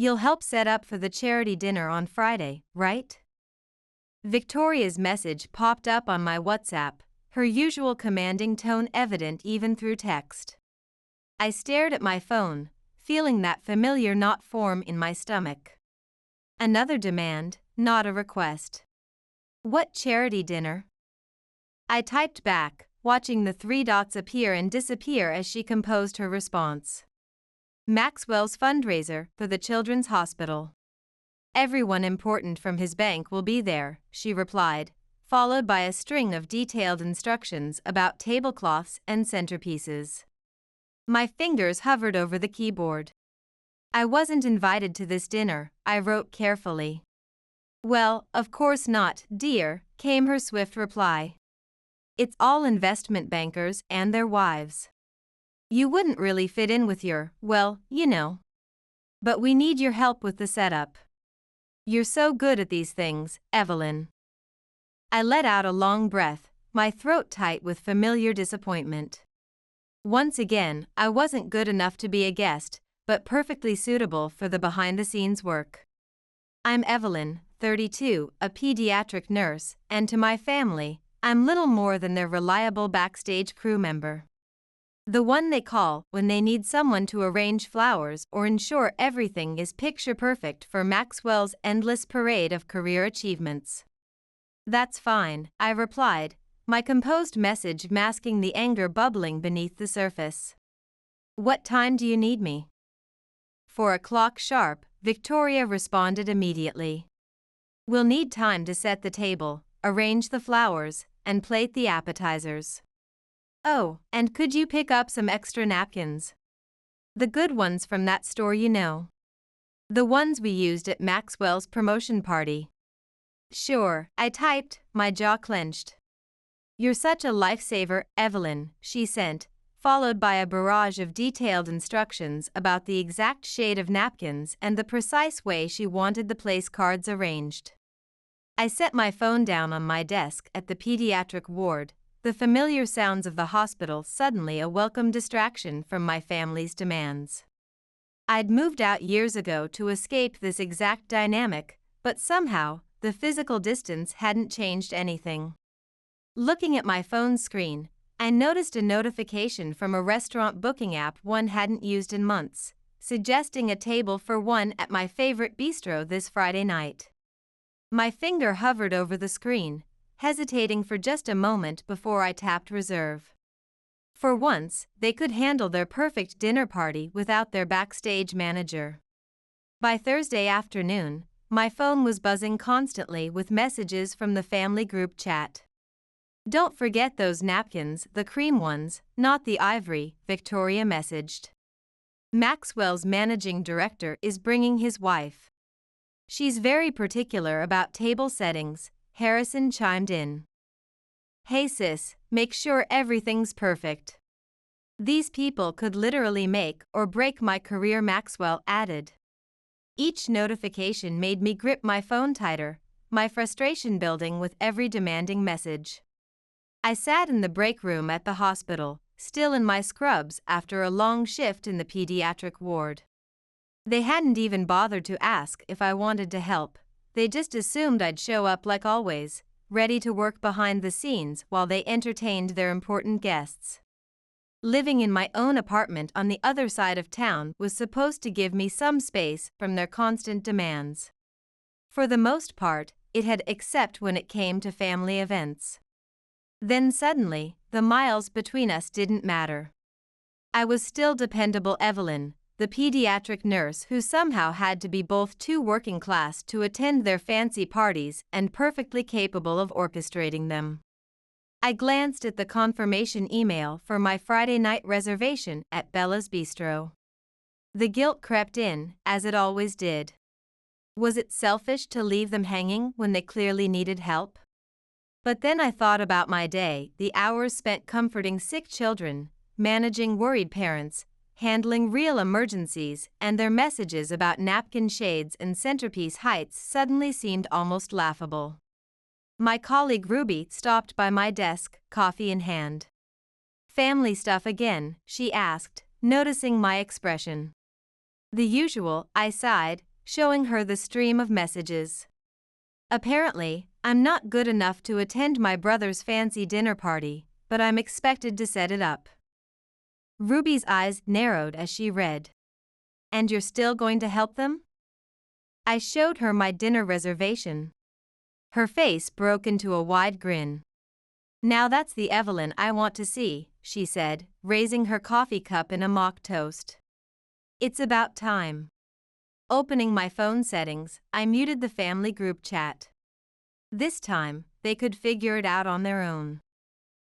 You'll help set up for the charity dinner on Friday, right? Victoria's message popped up on my WhatsApp, her usual commanding tone evident even through text. I stared at my phone, feeling that familiar knot form in my stomach. Another demand, not a request. What charity dinner? I typed back, watching the 3 dots appear and disappear as she composed her response. Maxwell's fundraiser for the Children's Hospital. Everyone important from his bank will be there, she replied, followed by a string of detailed instructions about tablecloths and centerpieces. My fingers hovered over the keyboard. I wasn't invited to this dinner, I wrote carefully. Well, of course not, dear, came her swift reply. It's all investment bankers and their wives. You wouldn't really fit in with your, well, you know. But we need your help with the setup. You're so good at these things, Evelyn. I let out a long breath, my throat tight with familiar disappointment. Once again, I wasn't good enough to be a guest, but perfectly suitable for the behind-the-scenes work. I'm Evelyn, 32, a pediatric nurse, and to my family, I'm little more than their reliable backstage crew member. The one they call when they need someone to arrange flowers or ensure everything is picture-perfect for Maxwell's endless parade of career achievements. That's fine, I replied, my composed message masking the anger bubbling beneath the surface. What time do you need me? 4 o'clock sharp, Victoria responded immediately. We'll need time to set the table, arrange the flowers, and plate the appetizers. Oh, and could you pick up some extra napkins? The good ones from that store you know. The ones we used at Maxwell's promotion party. Sure, I typed, my jaw clenched. You're such a lifesaver, Evelyn, she sent, followed by a barrage of detailed instructions about the exact shade of napkins and the precise way she wanted the place cards arranged. I set my phone down on my desk at the pediatric ward, the familiar sounds of the hospital suddenly a welcome distraction from my family's demands. I'd moved out years ago to escape this exact dynamic, but somehow, the physical distance hadn't changed anything. Looking at my phone screen, I noticed a notification from a restaurant booking app one hadn't used in months, suggesting a table for one at my favorite bistro this Friday night. My finger hovered over the screen, hesitating for just a moment before I tapped reserve. For once, they could handle their perfect dinner party without their backstage manager. By Thursday afternoon, my phone was buzzing constantly with messages from the family group chat. Don't forget those napkins, the cream ones, not the ivory, Victoria messaged. Maxwell's managing director is bringing his wife. She's very particular about table settings, Harrison chimed in. Hey sis, make sure everything's perfect. These people could literally make or break my career, Maxwell added. Each notification made me grip my phone tighter, my frustration building with every demanding message. I sat in the break room at the hospital, still in my scrubs after a long shift in the pediatric ward. They hadn't even bothered to ask if I wanted to help. They just assumed I'd show up like always, ready to work behind the scenes while they entertained their important guests. Living in my own apartment on the other side of town was supposed to give me some space from their constant demands. For the most part, it had, except when it came to family events. Then suddenly, the miles between us didn't matter. I was still dependable Evelyn, the pediatric nurse who somehow had to be both too working class to attend their fancy parties and perfectly capable of orchestrating them. I glanced at the confirmation email for my Friday night reservation at Bella's Bistro. The guilt crept in, as it always did. Was it selfish to leave them hanging when they clearly needed help? But then I thought about my day, the hours spent comforting sick children, managing worried parents, handling real emergencies, and their messages about napkin shades and centerpiece heights suddenly seemed almost laughable. My colleague Ruby stopped by my desk, coffee in hand. Family stuff again, she asked, noticing my expression. The usual, I sighed, showing her the stream of messages. Apparently, I'm not good enough to attend my brother's fancy dinner party, but I'm expected to set it up. Ruby's eyes narrowed as she read. And you're still going to help them? I showed her my dinner reservation. Her face broke into a wide grin. Now that's the Evelyn I want to see, she said, raising her coffee cup in a mock toast. It's about time. Opening my phone settings, I muted the family group chat. This time, they could figure it out on their own.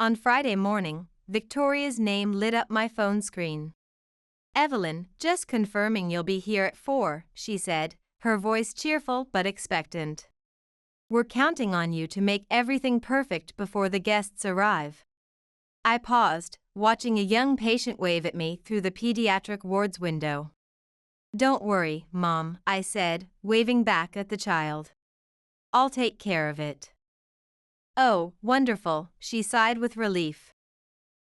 On Friday morning, Victoria's name lit up my phone screen. Evelyn, just confirming you'll be here at 4, she said, her voice cheerful but expectant. We're counting on you to make everything perfect before the guests arrive. I paused, watching a young patient wave at me through the pediatric ward's window. Don't worry, Mom, I said, waving back at the child. I'll take care of it. Oh, wonderful, she sighed with relief.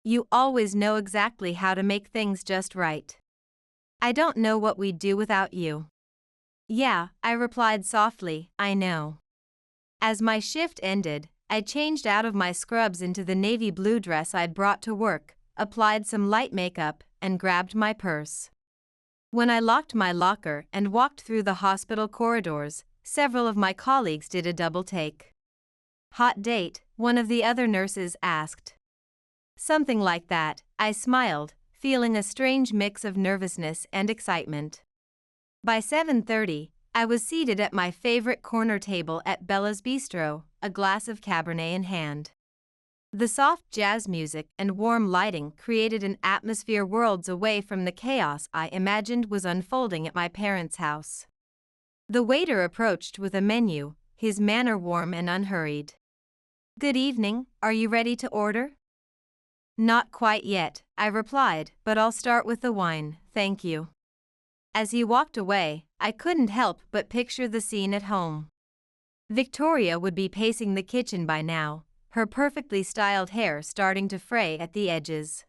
You always know exactly how to make things just right. I don't know what we'd do without you. Yeah, I replied softly, I know. As my shift ended, I changed out of my scrubs into the navy blue dress I'd brought to work, applied some light makeup, and grabbed my purse. When I locked my locker and walked through the hospital corridors, several of my colleagues did a double take. Hot date, one of the other nurses asked. Something like that, I smiled, feeling a strange mix of nervousness and excitement. By 7:30, I was seated at my favorite corner table at Bella's Bistro, a glass of Cabernet in hand. The soft jazz music and warm lighting created an atmosphere worlds away from the chaos I imagined was unfolding at my parents' house. The waiter approached with a menu, his manner warm and unhurried. Good evening, are you ready to order? Not quite yet, I replied, but I'll start with the wine, thank you. As he walked away, I couldn't help but picture the scene at home. Victoria would be pacing the kitchen by now, her perfectly styled hair starting to fray at the edges.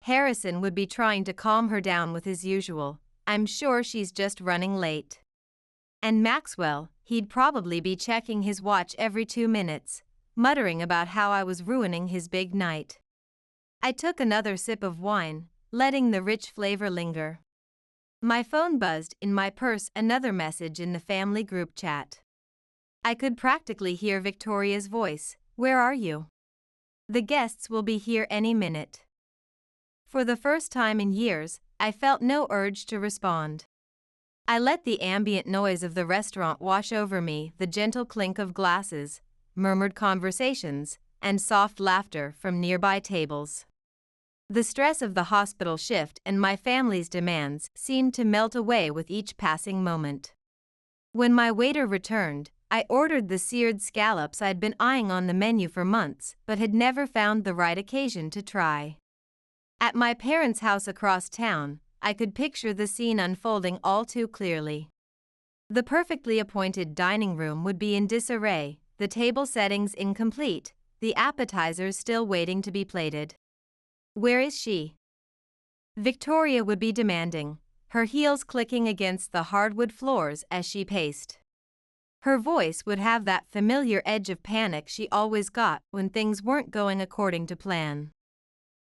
Harrison would be trying to calm her down with his usual, I'm sure she's just running late. And Maxwell, he'd probably be checking his watch every 2 minutes, muttering about how I was ruining his big night. I took another sip of wine, letting the rich flavor linger. My phone buzzed in my purse, another message in the family group chat. I could practically hear Victoria's voice, where are you? The guests will be here any minute. For the first time in years, I felt no urge to respond. I let the ambient noise of the restaurant wash over me, the gentle clink of glasses, murmured conversations, and soft laughter from nearby tables. The stress of the hospital shift and my family's demands seemed to melt away with each passing moment. When my waiter returned, I ordered the seared scallops I'd been eyeing on the menu for months but had never found the right occasion to try. At my parents' house across town, I could picture the scene unfolding all too clearly. The perfectly appointed dining room would be in disarray, the table settings incomplete, the appetizers still waiting to be plated. Where is she? Victoria would be demanding, her heels clicking against the hardwood floors as she paced. Her voice would have that familiar edge of panic she always got when things weren't going according to plan.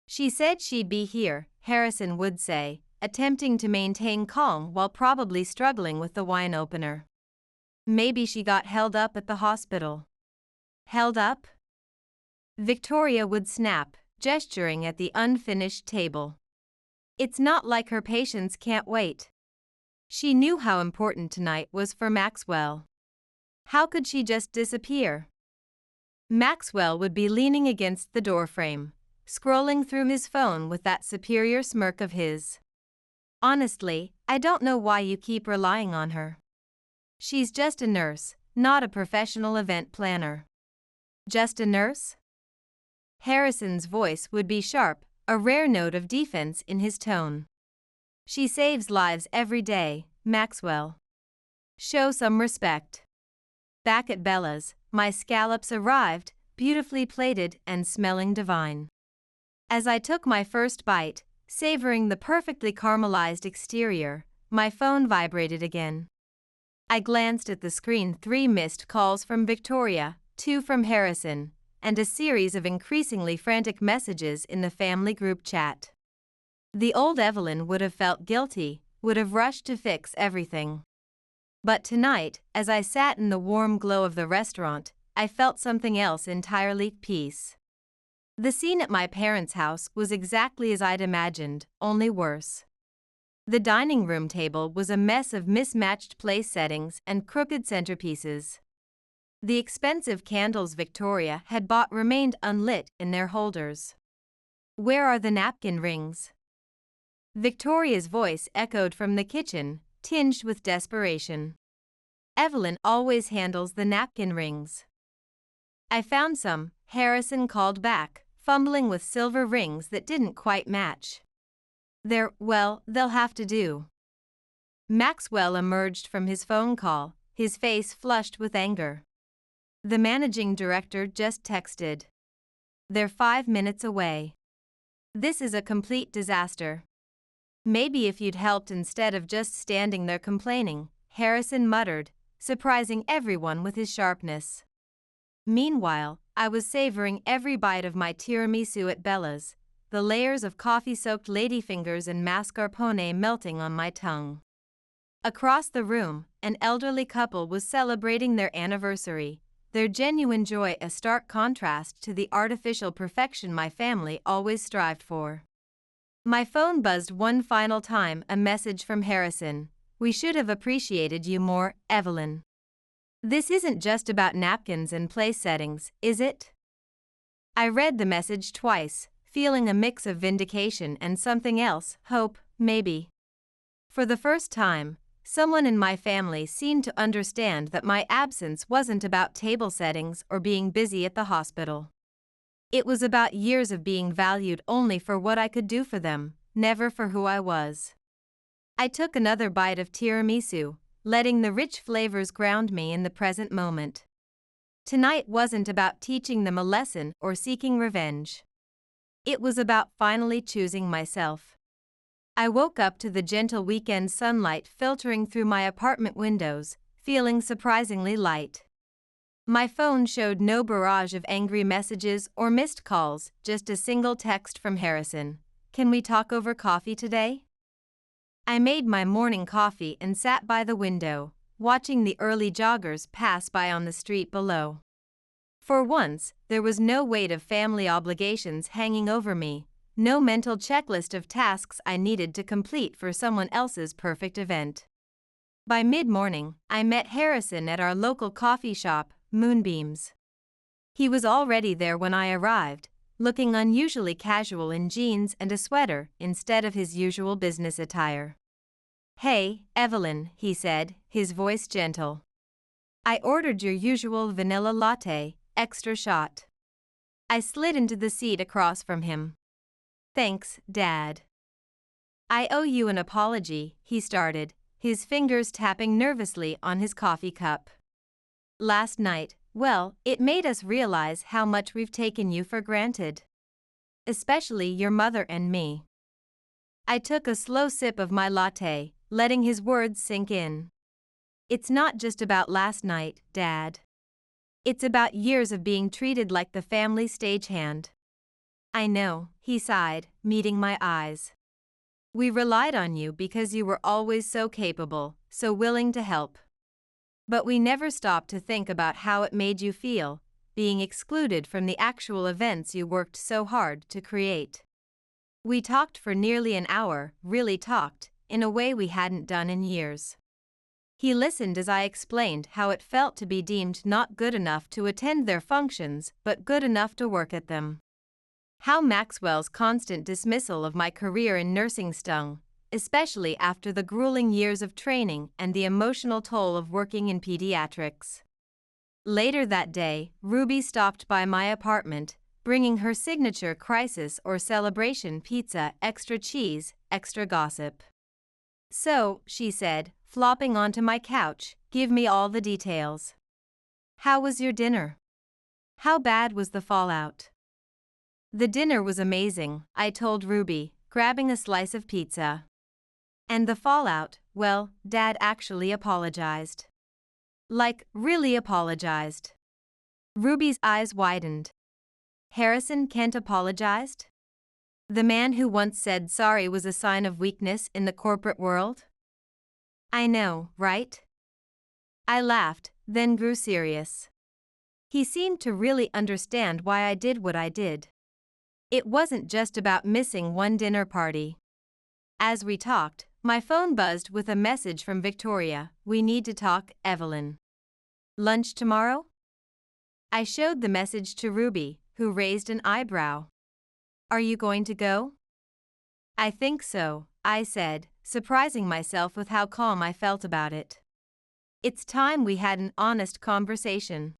She said she'd be here, Harrison would say, attempting to maintain calm while probably struggling with the wine opener. Maybe she got held up at the hospital. Held up? Victoria would snap, gesturing at the unfinished table. It's not like her patients can't wait. She knew how important tonight was for Maxwell. How could she just disappear? Maxwell would be leaning against the doorframe, scrolling through his phone with that superior smirk of his. Honestly, I don't know why you keep relying on her. She's just a nurse, not a professional event planner. Just a nurse? Harrison's voice would be sharp, a rare note of defense in his tone. She saves lives every day, Maxwell. Show some respect. Back at Bella's, my scallops arrived, beautifully plated and smelling divine. As I took my first bite, savoring the perfectly caramelized exterior, my phone vibrated again. I glanced at the screen. 3 missed calls from Victoria, 2 from Harrison, and a series of increasingly frantic messages in the family group chat. The old Evelyn would have felt guilty, would have rushed to fix everything. But tonight, as I sat in the warm glow of the restaurant, I felt something else entirely: peace. The scene at my parents' house was exactly as I'd imagined, only worse. The dining room table was a mess of mismatched place settings and crooked centerpieces. The expensive candles Victoria had bought remained unlit in their holders. "Where are the napkin rings?" Victoria's voice echoed from the kitchen, tinged with desperation. "Evelyn always handles the napkin rings." "I found some," Harrison called back, fumbling with silver rings that didn't quite match. They'll have to do." Maxwell emerged from his phone call, his face flushed with anger. "The managing director just texted. They're 5 minutes away. This is a complete disaster." "Maybe if you'd helped instead of just standing there complaining," Harrison muttered, surprising everyone with his sharpness. Meanwhile, I was savoring every bite of my tiramisu at Bella's, the layers of coffee-soaked ladyfingers and mascarpone melting on my tongue. Across the room, an elderly couple was celebrating their anniversary, their genuine joy a stark contrast to the artificial perfection my family always strived for. My phone buzzed one final time, a message from Harrison. "We should have appreciated you more, Evelyn. This isn't just about napkins and place settings, is it?" I read the message twice, feeling a mix of vindication and something else, hope, maybe. For the first time, someone in my family seemed to understand that my absence wasn't about table settings or being busy at the hospital. It was about years of being valued only for what I could do for them, never for who I was. I took another bite of tiramisu, letting the rich flavors ground me in the present moment. Tonight wasn't about teaching them a lesson or seeking revenge. It was about finally choosing myself. I woke up to the gentle weekend sunlight filtering through my apartment windows, feeling surprisingly light. My phone showed no barrage of angry messages or missed calls, just a single text from Harrison. "Can we talk over coffee today?" I made my morning coffee and sat by the window, watching the early joggers pass by on the street below. For once, there was no weight of family obligations hanging over me, no mental checklist of tasks I needed to complete for someone else's perfect event. By mid-morning, I met Harrison at our local coffee shop, Moonbeams. He was already there when I arrived, looking unusually casual in jeans and a sweater instead of his usual business attire. "Hey, Evelyn," he said, his voice gentle. "I ordered your usual vanilla latte, extra shot." I slid into the seat across from him. "Thanks, Dad." "I owe you an apology," he started, his fingers tapping nervously on his coffee cup. "Last night, well, it made us realize how much we've taken you for granted. Especially your mother and me." I took a slow sip of my latte, letting his words sink in. "It's not just about last night, Dad. It's about years of being treated like the family stagehand." "I know," he sighed, meeting my eyes. "We relied on you because you were always so capable, so willing to help. But we never stopped to think about how it made you feel, being excluded from the actual events you worked so hard to create." We talked for nearly an hour, really talked, in a way we hadn't done in years. He listened as I explained how it felt to be deemed not good enough to attend their functions but good enough to work at them. How Maxwell's constant dismissal of my career in nursing stung, especially after the grueling years of training and the emotional toll of working in pediatrics. Later that day, Ruby stopped by my apartment, bringing her signature crisis or celebration pizza, extra cheese, extra gossip. "So," she said, flopping onto my couch, "give me all the details. How was your dinner? How bad was the fallout?" "The dinner was amazing," I told Ruby, grabbing a slice of pizza. "And the fallout, well, Dad actually apologized." Like, really apologized. Ruby's eyes widened. Harrison Kent apologized? The man who once said sorry was a sign of weakness in the corporate world? I know, right? I laughed, then grew serious. He seemed to really understand why I did what I did. It wasn't just about missing one dinner party. As we talked, my phone buzzed with a message from Victoria. We need to talk, Evelyn. Lunch tomorrow? I showed the message to Ruby, who raised an eyebrow. Are you going to go? I think so, I said, surprising myself with how calm I felt about it. It's time we had an honest conversation.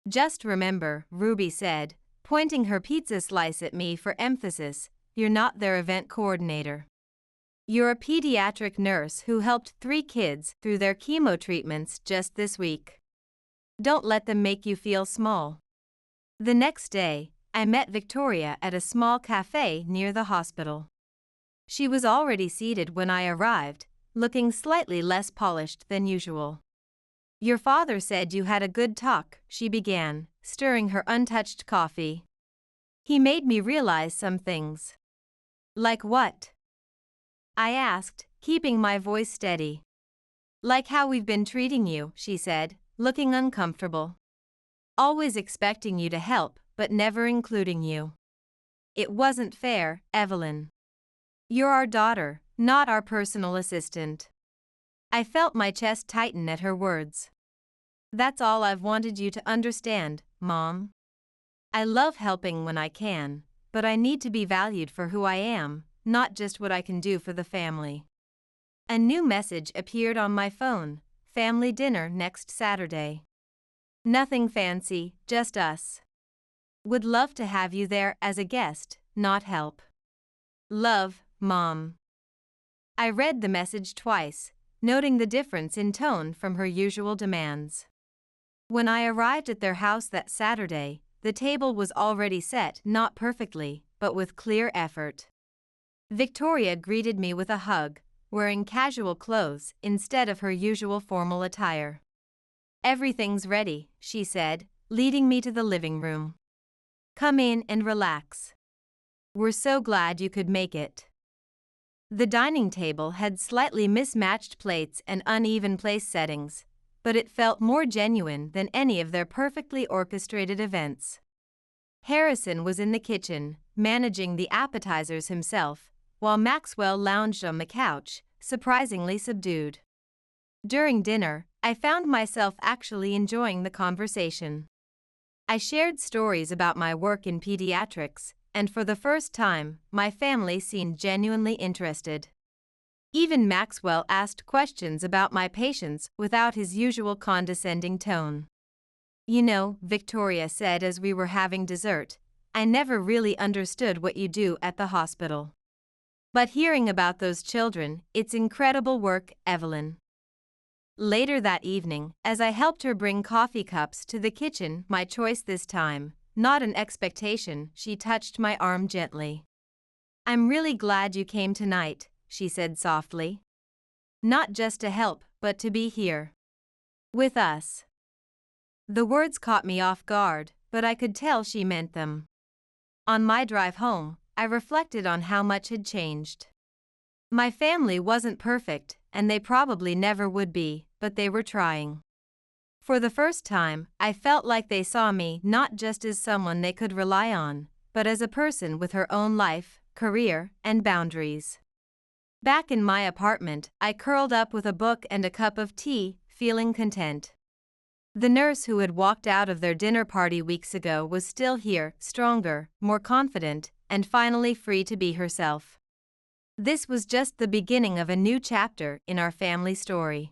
Just remember, Ruby said, pointing her pizza slice at me for emphasis, you're not their event coordinator. You're a pediatric nurse who helped 3 kids through their chemo treatments just this week. Don't let them make you feel small. The next day, I met Victoria at a small cafe near the hospital. She was already seated when I arrived, looking slightly less polished than usual. Your father said you had a good talk, she began, stirring her untouched coffee. He made me realize some things. Like what? I asked, keeping my voice steady. Like how we've been treating you, she said, looking uncomfortable. Always expecting you to help, but never including you. It wasn't fair, Evelyn. You're our daughter, not our personal assistant. I felt my chest tighten at her words. That's all I've wanted you to understand, Mom. I love helping when I can, but I need to be valued for who I am, not just what I can do for the family. A new message appeared on my phone. Family dinner next Saturday. Nothing fancy, just us. Would love to have you there as a guest, not help. Love, Mom. I read the message twice, noting the difference in tone from her usual demands. When I arrived at their house that Saturday, the table was already set, not perfectly, but with clear effort. Victoria greeted me with a hug, wearing casual clothes instead of her usual formal attire. Everything's ready, she said, leading me to the living room. Come in and relax. We're so glad you could make it. The dining table had slightly mismatched plates and uneven place settings, but it felt more genuine than any of their perfectly orchestrated events. Harrison was in the kitchen, managing the appetizers himself, while Maxwell lounged on the couch, surprisingly subdued. During dinner, I found myself actually enjoying the conversation. I shared stories about my work in pediatrics, and for the first time, my family seemed genuinely interested. Even Maxwell asked questions about my patients without his usual condescending tone. You know, Victoria said as we were having dessert, I never really understood what you do at the hospital. But hearing about those children, it's incredible work, Evelyn. Later that evening, as I helped her bring coffee cups to the kitchen, my choice this time, not an expectation, she touched my arm gently. I'm really glad you came tonight, she said softly. Not just to help, but to be here. With us. The words caught me off guard, but I could tell she meant them. On my drive home, I reflected on how much had changed. My family wasn't perfect, and they probably never would be, but they were trying. For the first time, I felt like they saw me not just as someone they could rely on, but as a person with her own life, career, and boundaries. Back in my apartment, I curled up with a book and a cup of tea, feeling content. The nurse who had walked out of their dinner party weeks ago was still here, stronger, more confident, and finally free to be herself. This was just the beginning of a new chapter in our family story.